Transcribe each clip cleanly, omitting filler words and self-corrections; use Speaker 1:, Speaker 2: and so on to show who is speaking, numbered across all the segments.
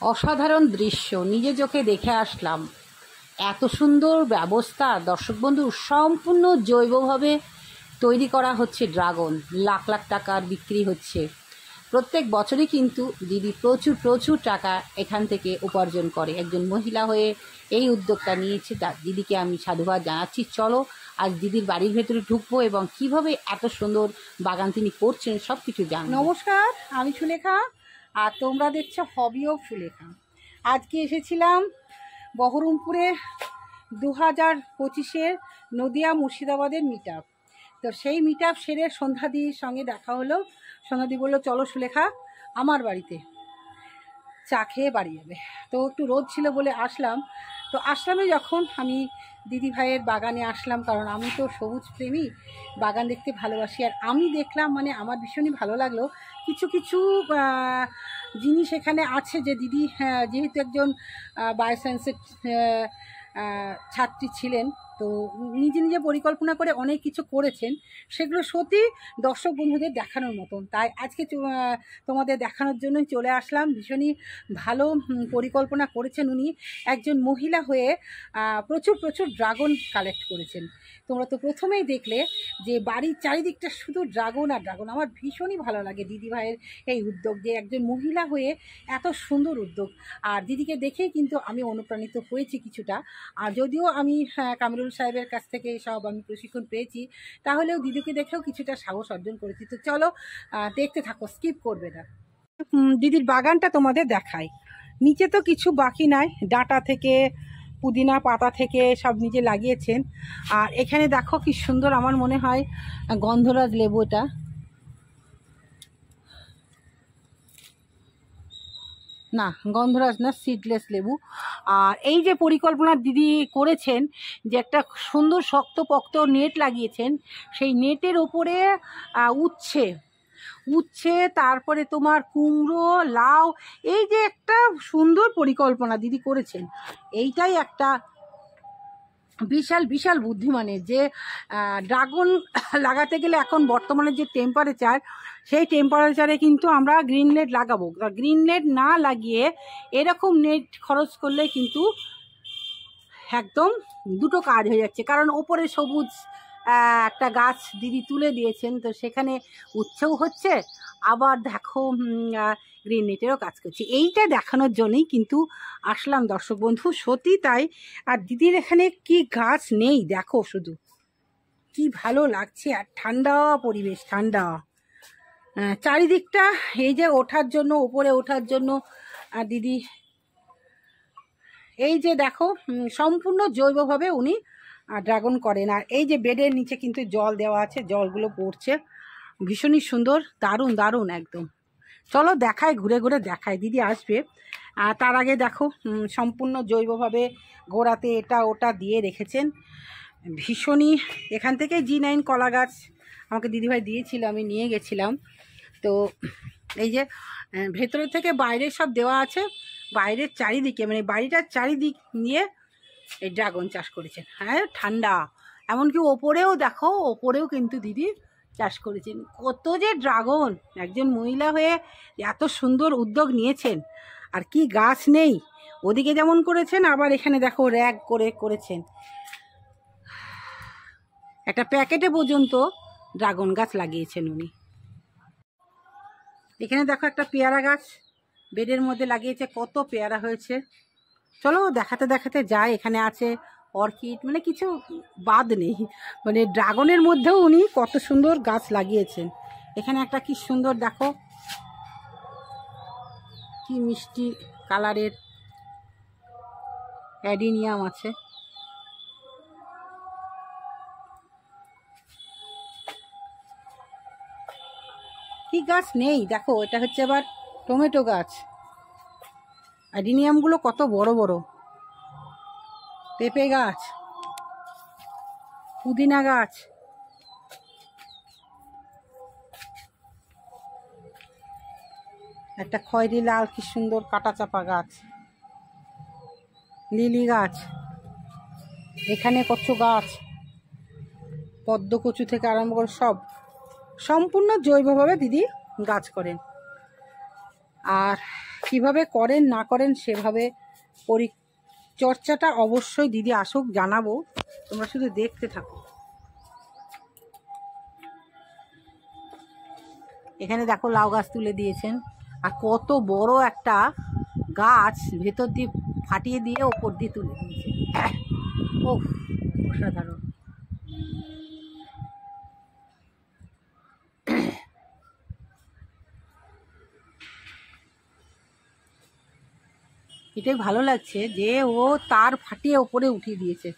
Speaker 1: অসাধারণ দৃশ্য নিজে চোখে দেখে আসলাম। এত সুন্দর ব্যবস্থা দর্শক বন্ধু, সম্পূর্ণ জৈবভাবে তৈরি করা হচ্ছে ড্রাগন। লাখ লাখ টাকার বিক্রি হচ্ছে প্রত্যেক বছরই, কিন্তু দিদি প্রচুর প্রচুর টাকা এখান থেকে উপার্জন করে। একজন মহিলা হয়ে এই উদ্যোগটা নিয়েছে, দিদিকে আমি সাধুবাদ জানাচ্ছি। চলো আজ দিদির বাড়ির ভেতরে ঢুকবো এবং কিভাবে এত সুন্দর বাগান তিনি করছেন সব কিছু জানবো।
Speaker 2: নমস্কার, আমি সুলেখা আর তোমরা দেখছো হবি অফ সুলেখা। আজকে এসেছিলাম বহরমপুরে 2025-এর নদিয়া মুর্শিদাবাদের মিট আপ। তো সেই মিট আপ সেরে সন্ধ্যাদির সঙ্গে দেখা হলো। সন্ধ্যাদি বললো চলো সুলেখা আমার বাড়িতে চা খেয়ে বাড়ি যাবে। তো একটু রোদ ছিল বলে আসলাম। তো আসলামে যখন আমি দিদি ভাইয়ের বাগানে আসলাম, কারণ আমি তো সবুজ প্রেমী, বাগান দেখতে ভালোবাসি। আর আমি দেখলাম, মানে আমার ভীষণই ভালো লাগলো, কিছু কিছু জিনিস এখানে আছে যে দিদি যেহেতু একজন বায়োসায়েন্সের ছাত্রী ছিলেন, তো নিজে নিজে পরিকল্পনা করে অনেক কিছু করেছেন, সেগুলো সত্যি দর্শক বন্ধুদের দেখানোর মতন। তাই আজকে তোমাদের দেখানোর জন্যই চলে আসলাম। ভীষণই ভালো পরিকল্পনা করেছেন উনি। একজন মহিলা হয়ে প্রচুর প্রচুর ড্রাগন কালেক্ট করেছেন। তোমরা তো প্রথমেই দেখলে যে বাড়ির চারিদিকটা শুধু ড্রাগন আর ড্রাগন। আমার ভীষণই ভালো লাগে দিদিভাইয়ের এই উদ্যোগ, যে একজন মহিলা হয়ে এত সুন্দর উদ্যোগ। আর দিদিকে দেখেই কিন্তু আমি অনুপ্রাণিত হয়েছি কিছুটা। আর যদিও আমি কামরুল সাহেবের কাছ থেকে সব আমি প্রশিক্ষণ পেয়েছি, তাহলেও দিদিকে দেখেও কিছুটা সাহস অর্জন করেছি। তো চলো দেখতে থাকো, স্কিপ করবে না। দিদির বাগানটা তোমাদের দেখাই। নিচে তো কিছু বাকি নাই, ডাঁটা থেকে পুদিনা পাতা থেকে সব নিজে লাগিয়েছেন। আর এখানে দেখো কি সুন্দর, আমার মনে হয় গন্ধরাজ লেবু, এটা না গন্ধরাজ না, সিডলেস লেবু। আর এই যে পরিকল্পনা দিদি করেছেন, যে একটা সুন্দর শক্তপোক্ত নেট লাগিয়েছেন, সেই নেটের ওপরে উচ্ছে তারপরে তোমার কুমড়ো, লাউ, এই যে একটা সুন্দর পরিকল্পনা দিদি করেছেন, এইটাই একটা বিশাল বিশাল বুদ্ধিমানের। যে ড্রাগন লাগাতে গেলে এখন বর্তমানে যে টেম্পারেচার, সেই টেম্পারেচারে কিন্তু আমরা গ্রিন নেট লাগাবো। গ্রিন নেট না লাগিয়ে এরকম নেট খরচ করলে কিন্তু একদম দুটো কাজ হয়ে যাচ্ছে। কারণ ওপরে সবুজ একটা গাছ দিদি তুলে দিয়েছেন, তো সেখানে উচ্ছেও হচ্ছে, আবার দেখো গ্রিন নেটেরও কাজ করছে। এইটা দেখানোর জন্যই কিন্তু আসলাম দর্শক বন্ধু, সত্যি তাই। আর দিদির এখানে কি গাছ নেই দেখো, শুধু কি ভালো লাগছে। আর ঠান্ডা পরিবেশ, ঠান্ডা চারিদিকটা। এই যে ওঠার জন্য, উপরে ওঠার জন্য দিদি এই যে দেখো সম্পূর্ণ জৈবভাবে উনি ড্রাগন করেন। আর এই যে বেডের নিচে কিন্তু জল দেওয়া আছে, জলগুলো পড়ছে, ভীষণই সুন্দর, দারুণ দারুণ একদম। চলো দেখাই, ঘুরে ঘুরে দেখাই, দিদি আসবে। তার আগে দেখো সম্পূর্ণ জৈবভাবে গোড়াতে এটা ওটা দিয়ে রেখেছেন, ভীষণই। এখান থেকে G9 কলা গাছ আমাকে দিদিভাই দিয়েছিল, আমি নিয়ে গেছিলাম। তো এই যে ভেতরে থেকে বাইরে সব দেওয়া আছে, বাইরের চারিদিকে মানে বাড়িটার চারিদিক নিয়ে এই ড্রাগন চাষ করেছেন। হ্যাঁ ঠান্ডা, এমনকি ওপরেও দেখো, ওপরেও কিন্তু দিদি চাষ করেছেন। কত যে ড্রাগন, একজন মহিলা হয়ে এত সুন্দর উদ্যোগ নিয়েছেন। আর কি গাছ নেই, ওদিকে যেমন করেছেন, আবার এখানে দেখো র্যাক করে করেছেন। একটা প্যাকেটে পর্যন্ত ড্রাগন গাছ লাগিয়েছেন উনি। এখানে দেখো একটা পেয়ারা গাছ বেডের মধ্যে লাগিয়েছে, কত পেয়ারা হয়েছে। চলো দেখাতে দেখাতে যাই। এখানে আছে অর্কিড, মানে কিছু বাদ নেই, মানে ড্রাগনের মধ্যেও উনি কত সুন্দর গাছ লাগিয়েছেন। এখানে একটা কি সুন্দর দেখো, কি মিষ্টি কালারের অ্যাডিনিয়াম আছে। কি গাছ নেই দেখো, এটা হচ্ছে আবার টমেটো গাছ। অ্যাডিনিয়ামগুলো কত বড় বড়, পেঁপে গাছ, পুদিনা গাছ, একটা খয়েরি লাল কি সুন্দর কাটা চাপা গাছ, লিলি গাছ, এখানে কচু গাছ, পদ্ম কচু থেকে আরম্ভ করে সব সম্পূর্ণ জৈবভাবে দিদি গাছ করেন। আর কিভাবে করেন না করেন সেভাবে পরিচর্যাটা অবশ্যই দিদি আসুক জানাবো, তোমরা শুধু দেখতে থাকো। এখানে দেখো লাউ গাছ তুলে দিয়েছেন, আর কত বড় একটা গাছ ভেতর দিয়ে ফাটিয়ে দিয়ে ওপর দিয়ে তুলে দিয়েছে। ও অসাধারণ। এটাই ভালো লাগছে যে ও তার ফাটিয়ে ওপরে উঠিয়ে দিয়েছে।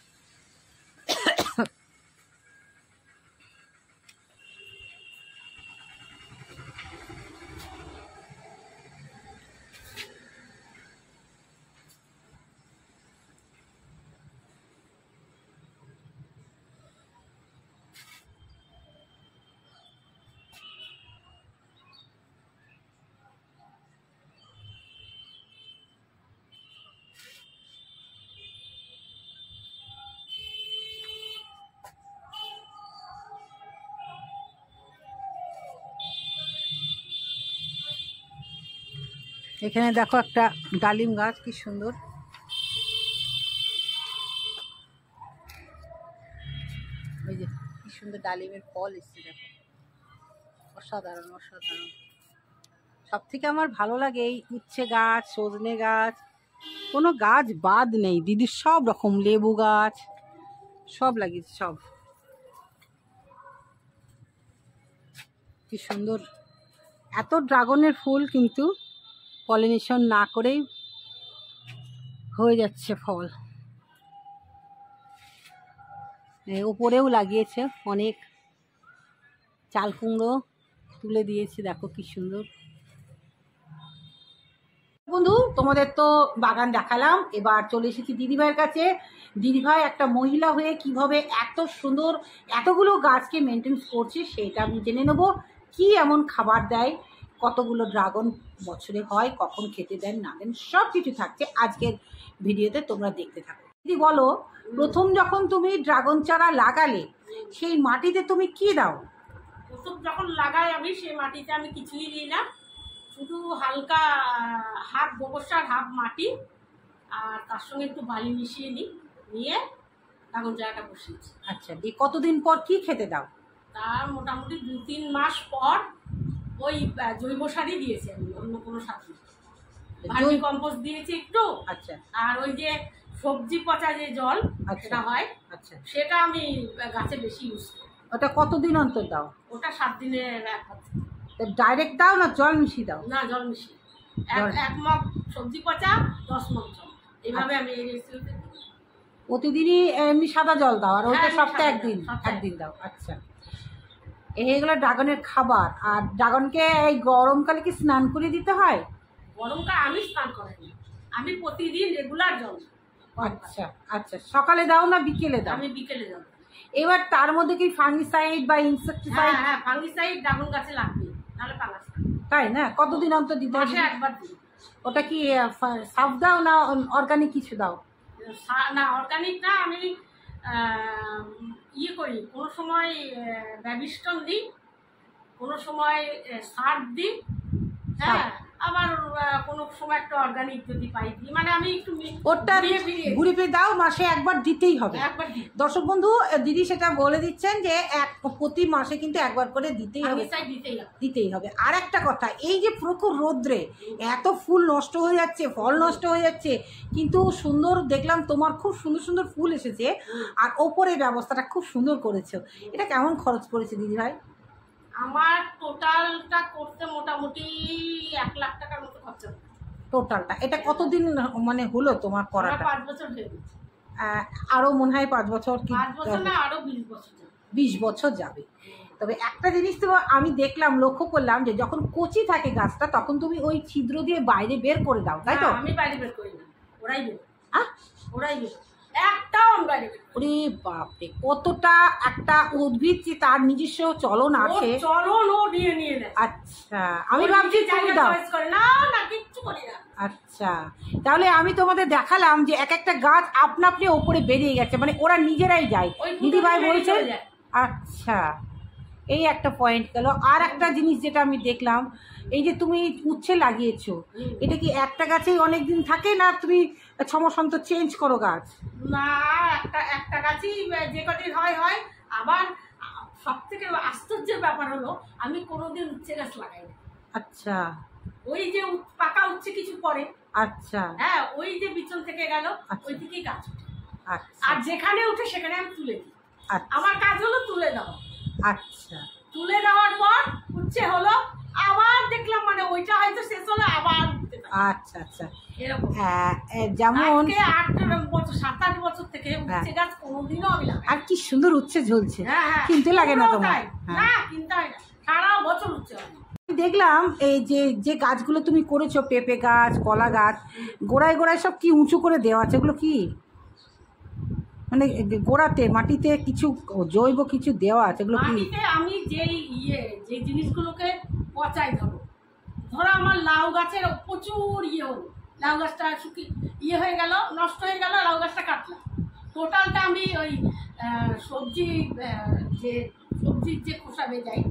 Speaker 2: এখানে দেখো একটা ডালিম গাছ, কি সুন্দর। ওই যে কি সুন্দর ডালিমের ফল এসছে দেখো, অসাধারণ অসাধারণ। সব থেকে আমার ভালো লাগে এই উচ্ছে গাছ, সজনে গাছ, কোনো গাছ বাদ নেই দিদির, সব রকম লেবু গাছ সব লাগিয়েছে সব। কি সুন্দর, এত ড্রাগনের ফুল কিন্তু পলিনেশন না করেই হয়ে যাচ্ছে ফল। উপরেও লাগিয়েছে অনেক চাল কুমড়ো তুলে দিয়েছে, দেখো কি সুন্দর। বন্ধু তোমাদের তো বাগান দেখালাম, এবার চলে এসেছি দিদিভাইয়ের কাছে। দিদিভাই একটা মহিলা হয়ে কিভাবে এত সুন্দর এতগুলো গাছকে মেনটেন করছে সেটা আমি জেনে নেবো। কি এমন খাবার দেয়, কতগুলো ড্রাগন বছরে হয়, কখন খেতে দেন না দেন, সব কিছু থাকছে আজকের ভিডিওতে, তোমরা দেখতে থাকো। দিদি বলো, প্রথম যখন তুমি ড্রাগন চারা লাগালে সেই মাটিতে তুমি কি দাও?
Speaker 3: প্রথম যখন লাগাই আমি সেই মাটিতে আমি কিছুই দিই না, শুধু হালকা হাফ গোবর সার হাফ মাটি আর তার সঙ্গে একটু বালি মিশিয়ে নিয়ে ড্রাগন চারাটা বসিয়েছি।
Speaker 2: আচ্ছা, দিয়ে কতদিন পর কি খেতে দাও?
Speaker 3: তার মোটামুটি 2-3 মাস পর ওই জৈব সারই দিয়েছি আমি, অন্য কোনো সার নেই। ভার্মি কম্পোস্ট দিয়েছি একটু।
Speaker 2: আচ্ছা।
Speaker 3: আর ওই যে সবজি পচা যে জল সেটা হয়,
Speaker 2: আচ্ছা,
Speaker 3: সেটা আমি গাছে বেশি ইউজ করি।
Speaker 2: ওটা কতদিন অন্তর দাও?
Speaker 3: ওটা 7 দিনের একবার।
Speaker 2: ডাইরেক্ট দাও না জল মিশিয়ে দাও?
Speaker 3: না, জল মিশিয়ে। এক মগ সবজি পচা 10 মগ জল, এইভাবে আমি এই রেসিপিতে
Speaker 2: প্রতিদিনই এমনি সাদা জল দাও, আর ওইটা সপ্তাহে একদিন দাও। আচ্ছা, এইগুলো ড্রাগনের খাবার। আর ড্রাগনকে এই গরমকালে কি স্নান করে দিতে হয়?
Speaker 3: গরমকালে আমি স্নান করাই না, আমি প্রতিদিন রেগুলার জল।
Speaker 2: আচ্ছা আচ্ছা, সকালে দাও না বিকেলে দাও?
Speaker 3: আমি বিকেলে দাও।
Speaker 2: এবার তার মধ্যে কি ফাঙ্গিসাইড বা ইনসেক্টিসাইড?
Speaker 3: হ্যাঁ, ফাঙ্গিসাইড ড্রাগন গাছে লাগবে, নাহলে পালাস।
Speaker 2: তাই না? কতদিন অন্তর দিতে হয়?
Speaker 3: মাসে একবার দিই।
Speaker 2: ওটা কি সাফ দাও না অর্গানিক কিছু দাও?
Speaker 3: না, অর্গানিক না, আমি ইয়ে করি, কোনো সময় ব্যাবিস্টন দিই, কোনো সময় সার দিই, হ্যাঁ, আবার কোনো সময় একটা অর্গানিক যদি পাই দিই, মানে আমি একটু
Speaker 2: ওটা ঘুরে ফিরে দাও, মাসে একবার দিতেই হবে।
Speaker 3: একবার দিই।
Speaker 2: দর্শক বন্ধু, দিদি সেটা বলে দিচ্ছেন যে প্রতি মাসে কিন্তু একবার করে দিতেই হবে, দিতেই হবে। আর একটা কথা, এই যে প্রখর রোদ্রে এত ফুল নষ্ট হয়ে যাচ্ছে, ফল নষ্ট হয়ে যাচ্ছে, কিন্তু সুন্দর দেখলাম তোমার খুব সুন্দর সুন্দর ফুল এসেছে, আর ওপরে ব্যবস্থাটা খুব সুন্দর করেছো। এটা কেমন খরচ পড়েছে দিদি ভাই?
Speaker 3: আমার টোটালটা করতে মোটামুটি 1 লাখ টাকার মতো খরচা হবে।
Speaker 2: টোটালটা এটা কতদিন মানে হলো তোমার করাটা?
Speaker 3: 5 বছর হয়ে গেছে।
Speaker 2: আরো মনে হয় 5 বছর কি?
Speaker 3: 5 বছর না, আরো 20 বছর যাবে।
Speaker 2: 20 বছর যাবে। তবে একটা জিনিস তো আমি দেখলাম, লক্ষ্য করলাম যে যখন কচি থাকে গাছটা তখন তুমি ওই ছিদ্র দিয়ে বাইরে বের করে দাও, তাই তো?
Speaker 3: আমি বাইরে বের করি না, ওরাই বের। ওরাই বের, একটাও আমি বাইরে বের।
Speaker 2: ওরে বাপরে, কতটা একটা উদ্ভিদ যে তার নিজস্ব চলন আছে।
Speaker 3: চলন ও নিয়ে নেয়।
Speaker 2: আচ্ছা, আমি ভাবছি তুমি দাও।
Speaker 3: না না, কিচ্ছু করি না।
Speaker 2: আচ্ছা, তাহলে আমি তোমাদের দেখালাম যে এক একটা গাছ আপনা আপনি ওপরে বেরিয়ে গেছে, মানে ওরা নিজেরাই যায়, দিদি ভাই বলছে। আচ্ছা, এই একটা পয়েন্ট গেল। আর একটা জিনিস যেটা আমি দেখলাম, এই যে তুমি উচ্ছে লাগিয়েছো, এটা কি একটা গাছেই অনেক দিন থাকে না তুমি 6 মাস অন্তর চেঞ্জ করো গাছ?
Speaker 3: না, একটা গাছই যে কদিন হয়। আবার সব থেকে আশ্চর্যের ব্যাপার হলো আমি কোনোদিন উচ্ছে গাছ লাগাই না।
Speaker 2: আচ্ছা,
Speaker 3: ওই যে পাকা উচ্ছে কিছু পরে,
Speaker 2: আচ্ছা,
Speaker 3: হ্যাঁ, ওই যে বিচন থেকে গেল ওই থেকেই গাছ উঠে।
Speaker 2: আচ্ছা,
Speaker 3: আর যেখানে উঠে সেখানে আমি তুলে দিই।
Speaker 2: আচ্ছা,
Speaker 3: আমার কাজ হলো তুলে দেওয়া।
Speaker 2: আচ্ছা,
Speaker 3: তুলে দেওয়ার পর উচ্ছে হলো, আবার দেখলাম মানে ওইটা হয়তো শেষ হলো, আবার উঠতে থাকে।
Speaker 2: আচ্ছা, আচ্ছা।
Speaker 3: এরকম
Speaker 2: যেমন
Speaker 3: 7-8 বছর থেকে উচ্ছে গাছ কোনোদিনও আমি লাগাই।
Speaker 2: আর কি সুন্দর উচ্ছে ঝুলছে,
Speaker 3: হ্যাঁ,
Speaker 2: কিনতে লাগে না তোমার?
Speaker 3: না, কিনতে হয় না, সারা বছর উচ্ছে হয়।
Speaker 2: দেখলাম এই যে গাছগুলো তুমি করেছো, পেঁপে গাছ, কলা গাছ, গোড়ায় গোড়ায় সব কি উঁচু করে দেওয়া আছে, এগুলো কি মানে গোড়াতে মাটিতে কিছু জৈব কিছু দেওয়া আছে, এগুলো কি?
Speaker 3: মাটিতে আমি যে জিনিসগুলোকে পচাই, ধরো আমার লাউ গাছের প্রচুর হলো, লাউ গাছটা হয়ে গেল, নষ্ট হয়ে গেল, লাউ গাছটা কাটলাম, টোটালটা আমি ওই সবজির যে খোসা বেজাই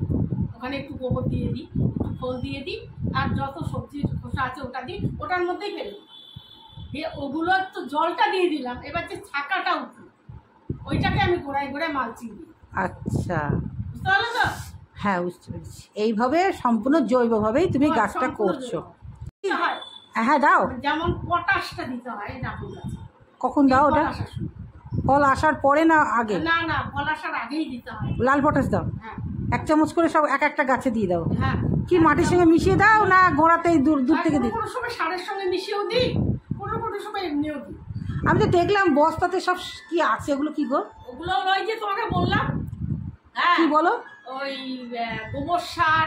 Speaker 3: ওখানে একটু গোবর দিয়ে দিই, একটু খোল দিয়ে দিই, আর যত সবজির খোসা আছে ওটা দিই, ওটার মধ্যেই ফেলে দিই, দিয়ে ওগুলো তো জলটা দিয়ে দিলাম। এবার যে ছাকাটা উঠলো ওইটাকে আমি গোড়ায় গোড়ায় মালচিং দিই।
Speaker 2: আচ্ছা,
Speaker 3: বুঝতে পারলো তো?
Speaker 2: হ্যাঁ, বুঝতে পেরেছি। এইভাবে সম্পূর্ণ জৈবভাবেই তুমি গাছটা করছো। হ্যাঁ, দাও।
Speaker 3: যেমন পটাশটা দিতে হয় ড্রাগন গাছে।
Speaker 2: কখন দাও ওটা? ফল আসার পরে না আগে?
Speaker 3: না, ফল আসার আগেই দিতে হয়।
Speaker 2: লাল পটাশ দাও,
Speaker 3: হ্যাঁ,
Speaker 2: 1 চামচ করে সব একটা গাছে দিয়ে দাও।
Speaker 3: হ্যাঁ।
Speaker 2: কি মাটির সঙ্গে মিশিয়ে দাও না গোড়াতেই দূর থেকে দিই?
Speaker 3: কোনো সময় সারের সঙ্গে মিশিয়েও দিই, কোনো সময় এমনিও দিই।
Speaker 2: আমি তো দেখলাম বস্তাতে সব কি আছে, ওগুলো কি গো?
Speaker 3: ওগুলো ওই যে তোমাকে বললাম, হ্যাঁ,
Speaker 2: কি বলো?
Speaker 3: ওই গোবর সার,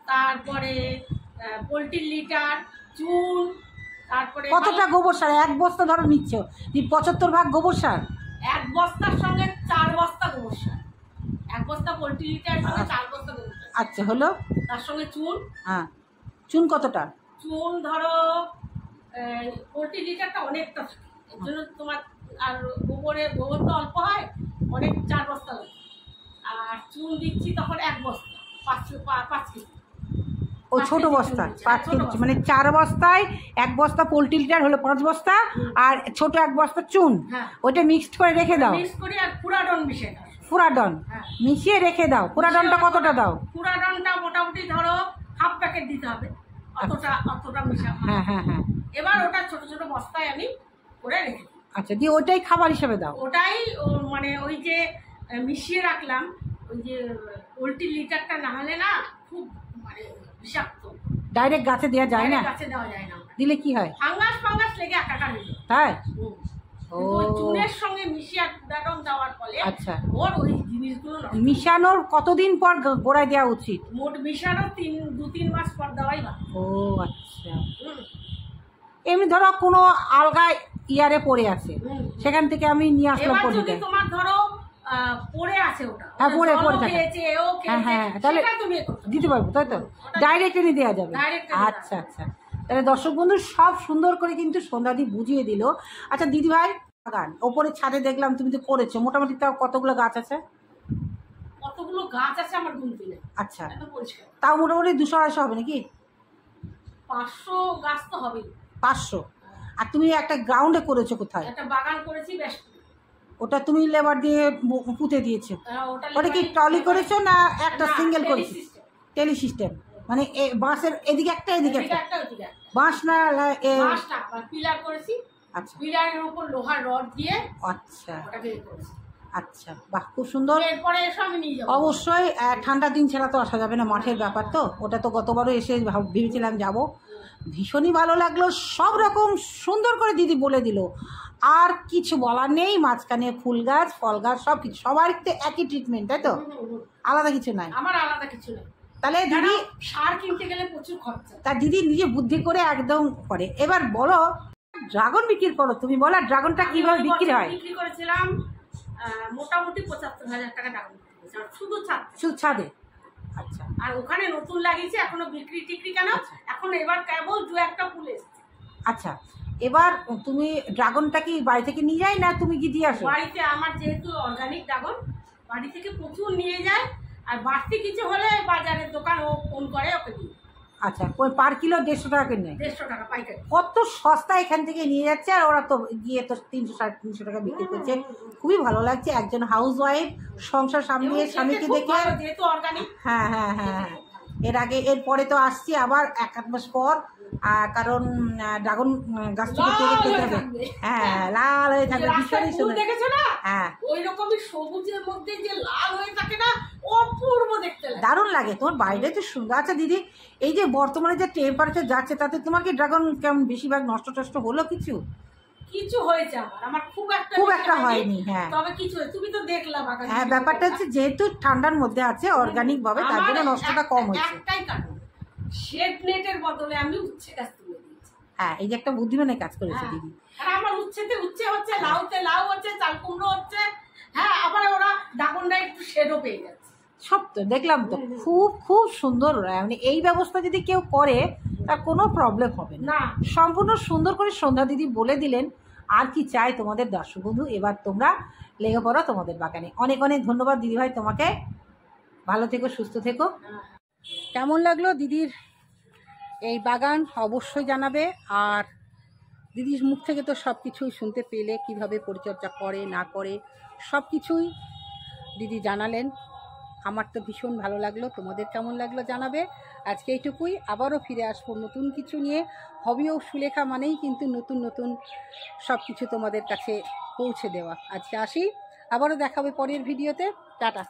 Speaker 3: তারপরে পোলট্রির লিটার, চুন, তারপরে
Speaker 2: কতটা গোবর সার? 1 বস্তা ধরো নিচ্ছ, 75 ভাগ গোবর সার?
Speaker 3: 1 বস্তার সঙ্গে 4 বস্তা গোবর সার, 1 বস্তা পোলট্রি লিটার সঙ্গে 4 বস্তা গোবর সার।
Speaker 2: আচ্ছা, হলো।
Speaker 3: তার সঙ্গে চুন।
Speaker 2: হ্যাঁ, চুন কতটা?
Speaker 3: চুন ধরো পোলট্রি লিটারটা অনেকটা থাকে, এর জন্য তোমার, আর গোবর তো অল্প হয়, অনেক 4 বস্তা লাগে। আর চুন দিচ্ছি তখন 1 বস্তা, 5 কেজি।
Speaker 2: ও ছোট বস্তা 5 কেজি, মানে 4 বস্তায় 1 বস্তা পোলট্রি লিটার হলো 5 বস্তা, আর ছোট 1 বস্তা চুন, ওইটা মিক্সড করে রেখে দাও।
Speaker 3: মিক্স করি আর পুরাডন মিশিয়ে দাও।
Speaker 2: পুরাডন মিশিয়ে রেখে দাও। পুরাডনটা কতটা দাও?
Speaker 3: পুরাডনটা মোটামুটি ধরো হাফ প্যাকেট দিতে হবে, অতটা মিশাবো।
Speaker 2: হ্যাঁ।
Speaker 3: এবার ওটা ছোট ছোট বস্তায় আমি করে রেখে দিই।
Speaker 2: আচ্ছা, দিয়ে ওইটাই খাবার হিসেবে দাও?
Speaker 3: ওটাই মানে ওই যে মিশিয়ে রাখলাম, ওই যে পোলট্রি লিটারটা না হলে না খুব মানে বিষাক্ত,
Speaker 2: ডাইরেক্ট গাছে দেওয়া যায় না?
Speaker 3: গাছে দেওয়া যায় না,
Speaker 2: দিলে কি হয়?
Speaker 3: ফাঙ্গাস লেগে একাকার হয়ে যায়।
Speaker 2: তাই? ও,
Speaker 3: চুনের সঙ্গে মিশিয়ে পুরাডন দেওয়ার ফলে
Speaker 2: আচ্ছা,
Speaker 3: ওর ওই জিনিসগুলো
Speaker 2: মিশানোর কতদিন পর গোড়ায় দেওয়া উচিত?
Speaker 3: মোট মিশানোর 2-3 মাস পর দেওয়াই ভালো।
Speaker 2: ও আচ্ছা। এমনি ধরো কোনো আলগা ইয়ারে পড়ে আছে, সেখান থেকে আমি নিয়ে আসলাম পলিটা।
Speaker 3: তোমার ধরো পড়ে আছে, ওটা
Speaker 2: হ্যাঁ, পড়ে থাকে, হ্যাঁ, তাহলে দিতে পারবো, তাই তো? ডাইরেক্ট এনে দেওয়া যাবে? আচ্ছা। তাহলে দর্শক বন্ধু সব সুন্দর করে কিন্তু সন্ধ্যাদি বুঝিয়ে দিল। আচ্ছা দিদি ভাই, বাগান ওপরে ছাদে দেখলাম তুমি তো করেছো, মোটামুটি তাও কতগুলো গাছ আছে?
Speaker 3: কতগুলো গাছ আছে আমার গুনতে নেই।
Speaker 2: আচ্ছা, তাও মোটামুটি 200-250 হবে নাকি?
Speaker 3: 500 গাছ তো হবে।
Speaker 2: 500? আর তুমি একটা গ্রাউন্ডে করেছো কোথায়?
Speaker 3: একটা বাগান করেছি বেশ।
Speaker 2: ওটা তুমি লেবার দিয়ে পুঁতে দিয়েছো? ওটা কি টলি করেছো না একটা সিঙ্গেল করেছো? টেলি সিস্টেম, মানে বাঁশের এদিকে একটা এদিকে একটা, বাঁশ না
Speaker 3: পিলার করেছি।
Speaker 2: আচ্ছা,
Speaker 3: পিলারের উপর লোহার রড দিয়ে।
Speaker 2: আচ্ছা আচ্ছা, বাহ, খুব সুন্দর।
Speaker 3: এরপরে এসে আমি নিয়ে যাবো।
Speaker 2: অবশ্যই ঠান্ডা দিন ছাড়া তো আসা যাবে না, মাঠের ব্যাপার তো। ওটা তো গতবারও এসে ভেবেছিলাম যাব, ভীষণই ভালো লাগলো, সব রকম সুন্দর করে দিদি বলে দিল। আর কিছু বলার নেই, মাঝখানে ফুল গাছ, ফল গাছ, সব কিছু সবার একই ট্রিটমেন্ট, তাই তো? আলাদা কিছু নাই?
Speaker 3: আমার আলাদা কিছু নেই।
Speaker 2: তাহলে দিদি
Speaker 3: সার কিনতে গেলে প্রচুর খরচা,
Speaker 2: তার দিদি নিজে বুদ্ধি করে একদম করে। এবার বলো, ড্রাগন বিক্রি করো তুমি, বলো ড্রাগনটা কিভাবে বিক্রি হয়?
Speaker 3: বিক্রি করেছিলাম মোটামুটি 75,000 টাকা ড্রাগন, শুধু ছাদে।
Speaker 2: আচ্ছা,
Speaker 3: আর ওখানে নতুন লাগিয়েছে, এখনো বিক্রি টিক্রি কেন, এখন এবার কেবল 2-1টা ফুল এসেছে।
Speaker 2: আচ্ছা, এবার তুমি ড্রাগনটা কি বাড়ি থেকে নিয়ে যায় না তুমি কি দিয়ে আসো?
Speaker 3: বাড়িতে আমার যেহেতু অর্গানিক ড্রাগন, বাড়ি থেকে প্রচুর নিয়ে যায়। আর বাড়তি কিছু হলে বাজারের দোকান ও ফোন করে ওকে দিই।
Speaker 2: আচ্ছা, ওই পার কিলো 150 টাকা করে নেয়।
Speaker 3: 150 টাকা পাইকারি।
Speaker 2: কত সস্তা এখান থেকে নিয়ে যাচ্ছে, আর ওরা তো গিয়ে তো 300 350 টাকা বিক্রি করছে। খুবই ভালো লাগছে, একজন হাউস ওয়াইফ সংসার সামলিয়ে স্বামীকে দেখে।
Speaker 3: যেহেতু অর্গানিক।
Speaker 2: হ্যাঁ হ্যাঁ হ্যাঁ হ্যাঁ, এরপরে তো আসছি আবার 1-8 মাস পর, কারণ ড্রাগন গাছ থেকে পেরে খেতে হবে। হ্যাঁ, লাল হয়ে থাকবে, ভীষণই সুন্দর।
Speaker 3: দেখেছো না?
Speaker 2: হ্যাঁ,
Speaker 3: ওই রকমই সবুজের মধ্যে যে লাল হয়ে থাকে না, অপূর্ব দেখতে লাগে,
Speaker 2: দারুণ লাগে। তোমার বাইরে তো সুন্দর। আচ্ছা দিদি, এই যে বর্তমানে যে টেম্পারেচার যাচ্ছে, তাতে তোমার কি ড্রাগন কেমন বেশিরভাগ নষ্ট টষ্ট হলো?
Speaker 3: কিছু হয়েছে আমার খুব একটা
Speaker 2: হয়নি। হ্যাঁ,
Speaker 3: তবে কিছু হয়েছে, তুমি তো দেখলা।
Speaker 2: হ্যাঁ, ব্যাপারটা হচ্ছে যেহেতু ঠান্ডার মধ্যে আছে অর্গানিক ভাবে, তার জন্য নষ্টটা কম হয়েছে।
Speaker 3: একটাই কারণ, শেড নেটের বদলে আমি উচ্ছে গাছ তুলে দিয়েছি।
Speaker 2: হ্যাঁ, এই যে একটা বুদ্ধিমানের কাজ করেছে দিদি।
Speaker 3: আর আমার উচ্ছে হচ্ছে, লাউতে লাউ হচ্ছে, চাল কুমড়ো হচ্ছে। হ্যাঁ, আবার ওরা ড্রাগনটা একটু শেডও পেয়ে যাচ্ছে।
Speaker 2: সব তো দেখলাম তো, খুব খুব সুন্দর। মানে এই ব্যবস্থা যদি কেউ করে তার কোনো প্রবলেম হবে না। সম্পূর্ণ সুন্দর করে সন্ধ্যা দিদি বলে দিলেন। আর কি চাই তোমাদের দর্শক বন্ধু, এবার তোমরা লেগে পড়ো তোমাদের বাগানে। অনেক অনেক ধন্যবাদ দিদিভাই তোমাকে। ভালো থেকো, সুস্থ থেকো।
Speaker 1: কেমন লাগলো দিদির এই বাগান অবশ্যই জানাবে। আর দিদির মুখ থেকে তো সব কিছুই শুনতে পেলে, কিভাবে পরিচর্যা করে না করে সব কিছুই দিদি জানালেন। আমার তো ভীষণ ভালো লাগলো। তোমাদের কেমন লাগলো জানাবে। আজকে এইটুকুই, আবারও ফিরে আসবো নতুন কিছু নিয়ে। হবি ও সুলেখা মানেই কিন্তু নতুন নতুন সব কিছু তোমাদের কাছে পৌঁছে দেওয়া। আজকে আসি, আবারও দেখাবে পরের ভিডিওতে। টাটা।